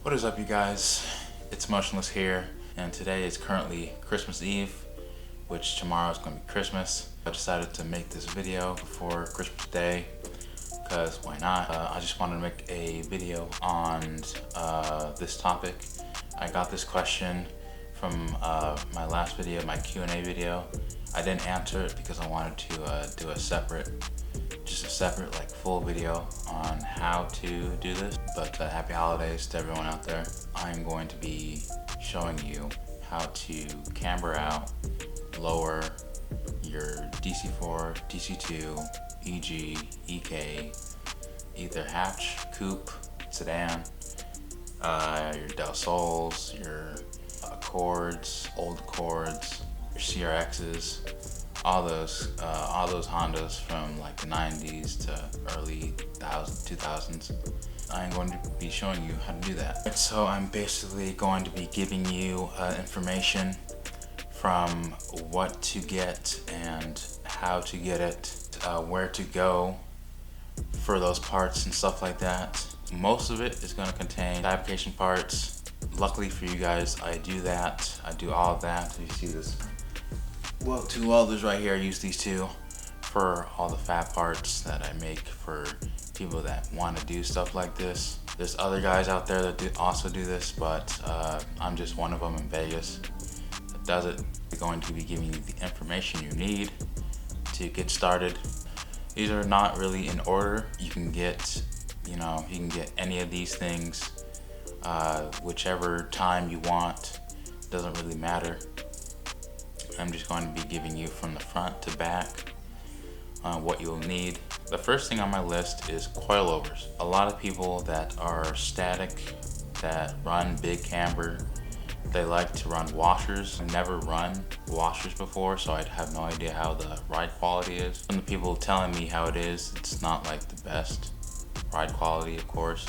What is up, you guys? It's Motionless here, and today is currently Christmas Eve, which tomorrow is going to be Christmas. I decided to make this video before Christmas Day, because why not? I just wanted to make a video on this topic. I got this question from my last video, my Q&A video. I didn't answer it because I wanted to do a separate like full video on how to do this. But happy holidays to everyone out there. I'm going to be showing you how to camber out, lower your DC4, DC2, EG, EK, either hatch, coupe, sedan, your Del Sols, your Accords, old Accords, your CRXs, all those Hondas from like the 90s to early 2000s. I'm going to be showing you how to do that. So I'm basically going to be giving you information from what to get and how to get it, where to go for those parts and stuff like that. Most of it is going to contain fabrication parts. Luckily for you guys, I do that. I do all of that. You see this? Well, two welders right here. I use these two for all the fab parts that I make for people that want to do stuff like this. There's other guys out there that also do this, but I'm just one of them in Vegas that does it. We're going to be giving you the information you need to get started. These are not really in order. You can get, you can get any of these things whichever time you want. Doesn't really matter. I'm just going to be giving you from the front to back what you'll need. The first thing on my list is coilovers. A lot of people that are static, that run big camber, they like to run washers. I've never run washers before, so I have no idea how the ride quality is. From the people telling me how it is, it's not like the best ride quality, of course.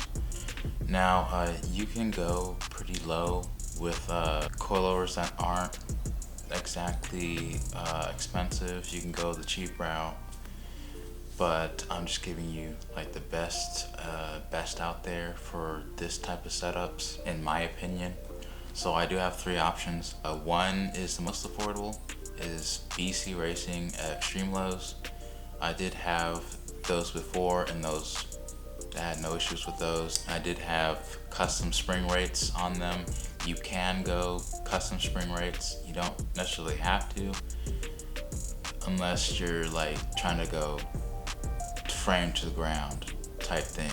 Now, you can go pretty low with coilovers that aren't exactly expensive. You can go the cheap route, but I'm just giving you like the best out there for this type of setups, in my opinion. So I do have three options. One is the most affordable, is BC Racing Extreme Lows. I did have those before, and I had no issues with those. I did have custom spring rates on them. You can go custom spring rates. You don't necessarily have to, unless you're like trying to go frame to the ground type thing.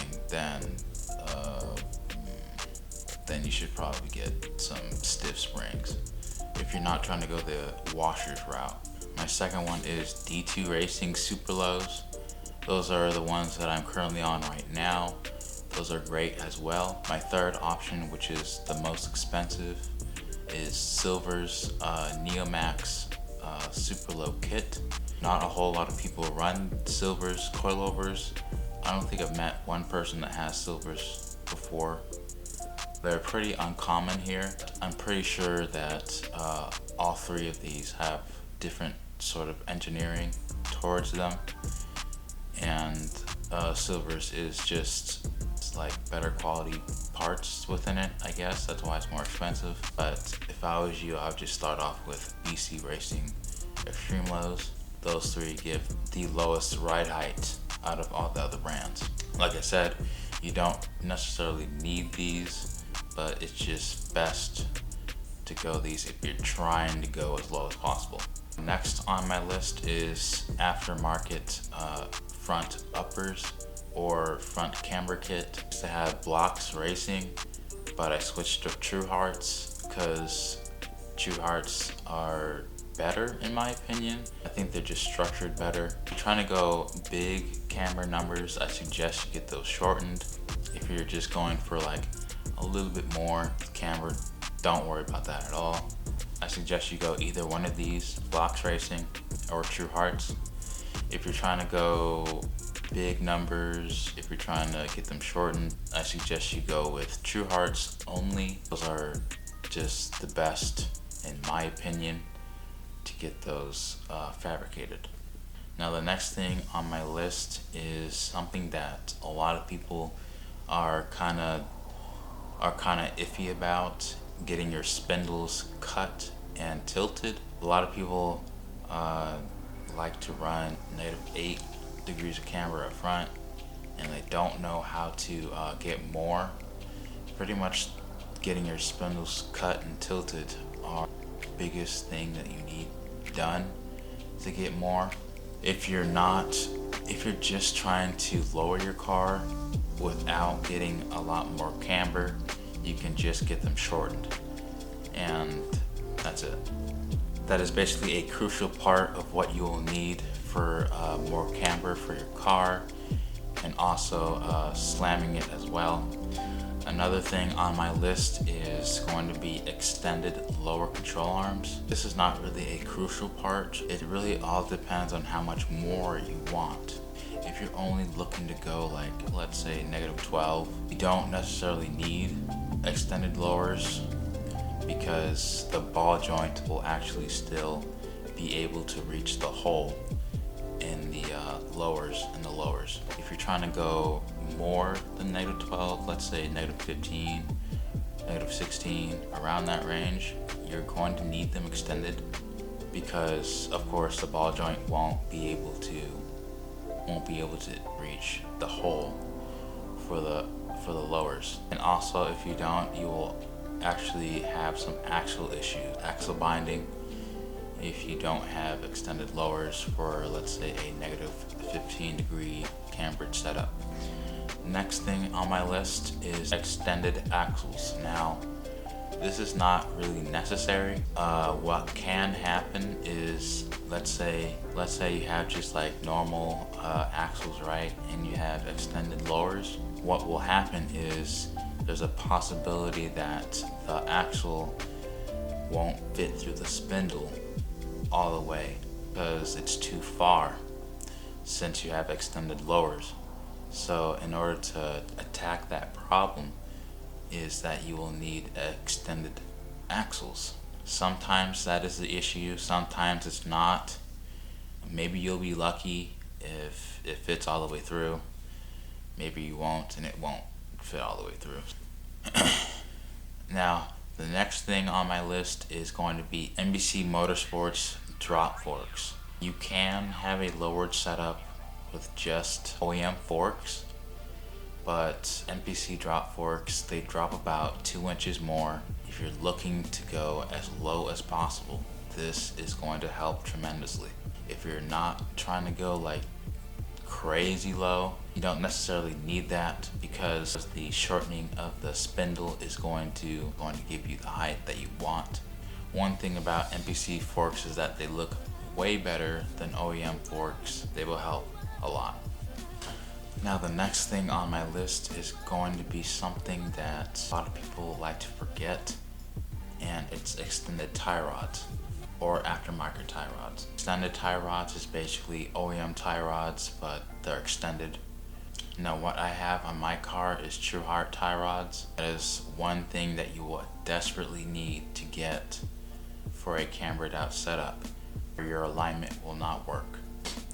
Then you should probably get some stiff springs if you're not trying to go the washers route. My second one is D2 Racing Super Lows. Those are the ones that I'm currently on right now. Those are great as well. My third option, which is the most expensive, is Silver's Neomax Super Low Kit. Not a whole lot of people run Silver's coilovers. I don't think I've met one person that has Silver's before. They're pretty uncommon here. I'm pretty sure that all three of these have different sort of engineering towards them. And Silver's is just like better quality parts within it, I guess. That's why it's more expensive. But if I was you, I would just start off with BC Racing Extreme Lows. Those three give the lowest ride height out of all the other brands. Like I said, you don't necessarily need these, but it's just best to go these if you're trying to go as low as possible. Next on my list is aftermarket front uppers or front camber kit. I used to have Blocks Racing, but I switched to True Hearts because True Hearts are better in my opinion. I think they're just structured better. If you're trying to go big camber numbers, I suggest you get those shortened. If you're just going for like a little bit more camber, don't worry about that at all. I suggest you go either one of these, Blocks Racing or True Hearts. If you're trying to go big numbers, if you're trying to get them shortened, I suggest you go with True Hearts only. Those are just the best, in my opinion, to get those fabricated. Now the next thing on my list is something that a lot of people are kind of are kind of iffy about getting your spindles cut and tilted. A lot of people like to run -8 degrees of camber up front, and they don't know how to get more. Pretty much getting your spindles cut and tilted are the biggest thing that you need done to get more. If you're just trying to lower your car without getting a lot more camber, you can just get them shortened, and that's it. That is basically a crucial part of what you will need for more camber for your car, and also slamming it as well. Another thing on my list is going to be extended lower control arms. This is not really a crucial part. It really all depends on how much more you want. If you're only looking to go like, let's say -12, you don't necessarily need extended lowers, because the ball joint will actually still be able to reach the hole in the lowers. If you're trying to go more than -12, let's say -15, -16, around that range, you're going to need them extended, because of course the ball joint won't be able to reach the hole for the lowers. And also, if you don't, you will actually have some axle binding, if you don't have extended lowers for, let's say, a -15 degree cambered setup. Next thing on my list is extended axles. Now, this is not really necessary. What can happen is, let's say you have just like normal axles, right? And you have extended lowers. What will happen is there's a possibility that the axle won't fit through the spindle all the way because it's too far, since you have extended lowers. So in order to attack that problem is that you will need extended axles. Sometimes that is the issue, sometimes it's not. Maybe you'll be lucky if it fits all the way through. Maybe you won't, and it won't fit all the way through. Now, the next thing on my list is going to be NBC Motorsports drop forks. You can have a lowered setup with just OEM forks, but NPC drop forks, they drop about 2 inches more. If you're looking to go as low as possible, this is going to help tremendously. If you're not trying to go like crazy low, you don't necessarily need that, because the shortening of the spindle is going to give you the height that you want. One thing about NPC forks is that they look way better than OEM forks. They will help a lot. Now, the next thing on my list is going to be something that a lot of people like to forget, and it's extended tie rods or aftermarket tie rods. Extended tie rods is basically OEM tie rods, but they're extended. Now, what I have on my car is True Heart tie rods. That is one thing that you will desperately need to get for a cambered out setup, or your alignment will not work.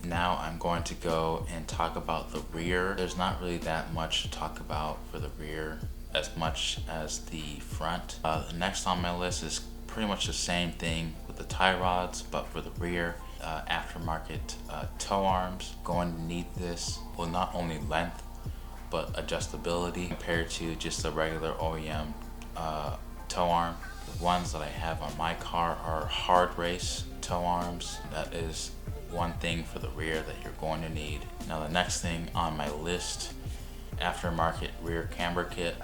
Now I'm going to go and talk about the rear. There's not really that much to talk about for the rear as much as the front. The next on my list is pretty much the same thing with the tie rods, but for the rear, aftermarket toe arms. Going to need this. Well, not only length, but adjustability compared to just a regular OEM toe arm. The ones that I have on my car are hard race toe arms. That is one thing for the rear that you're going to need. Now, the next thing on my list, aftermarket rear camber kit.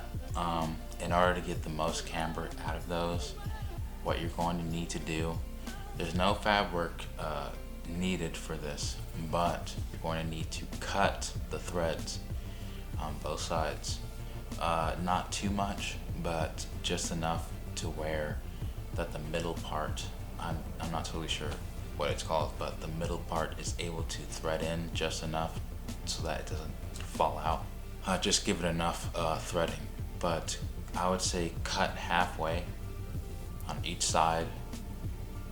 In order to get the most camber out of those, what you're going to need to do, there's no fab work needed for this, but you're going to need to cut the threads on both sides. Not too much, but just enough to where that the middle part, I'm not totally sure what it's called, but the middle part is able to thread in just enough so that it doesn't fall out. Just give it enough threading, but I would say cut halfway on each side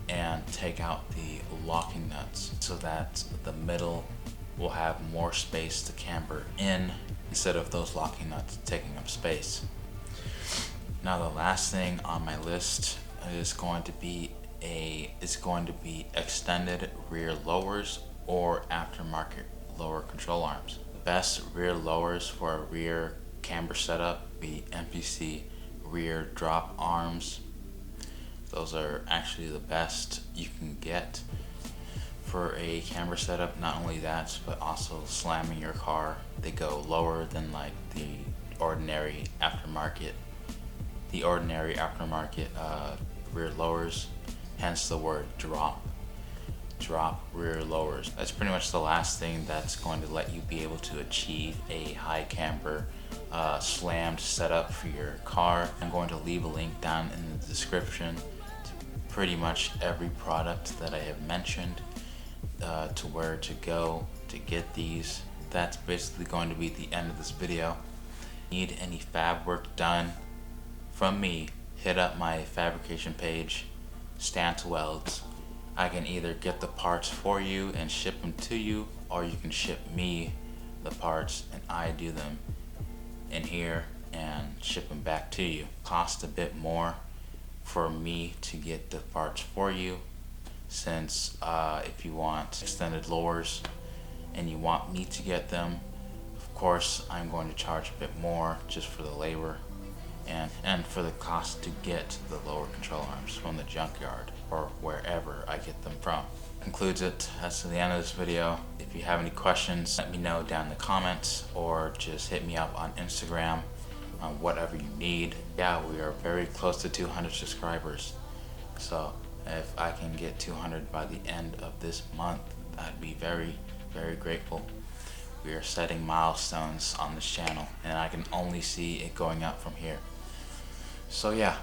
and take out the locking nuts so that the middle will have more space to camber in instead of those locking nuts taking up space. Now the last thing on my list is going to be extended rear lowers or aftermarket lower control arms. The best rear lowers for a rear camber setup be MPC rear drop arms. Those are actually the best you can get for a camber setup. Not only that, but also slamming your car. They go lower than like the ordinary aftermarket rear lowers, hence the word drop rear lowers. That's pretty much the last thing that's going to let you be able to achieve a high camber slammed setup for your car. I'm going to leave a link down in the description to pretty much every product that I have mentioned, to where to go to get these. That's basically going to be the end of this video. Need any fab work done from me, hit up my fabrication page, Stand to Welds. I can either get the parts for you and ship them to you, or you can ship me the parts and I do them in here and ship them back to you. Cost a bit more for me to get the parts for you, since if you want extended lowers and you want me to get them, of course I'm going to charge a bit more just for the labor and for the cost to get the lower control arms from the junkyard or wherever I get them from. Concludes it. That's the end of this video. If you have any questions, let me know down in the comments, or just hit me up on Instagram on whatever you need. Yeah, we are very close to 200 subscribers, so if I can get 200 by the end of this month, I'd be very, very grateful. We are setting milestones on this channel, and I can only see it going up from here. So yeah,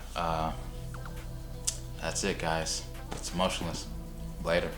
that's it guys. It's Motionless. Later.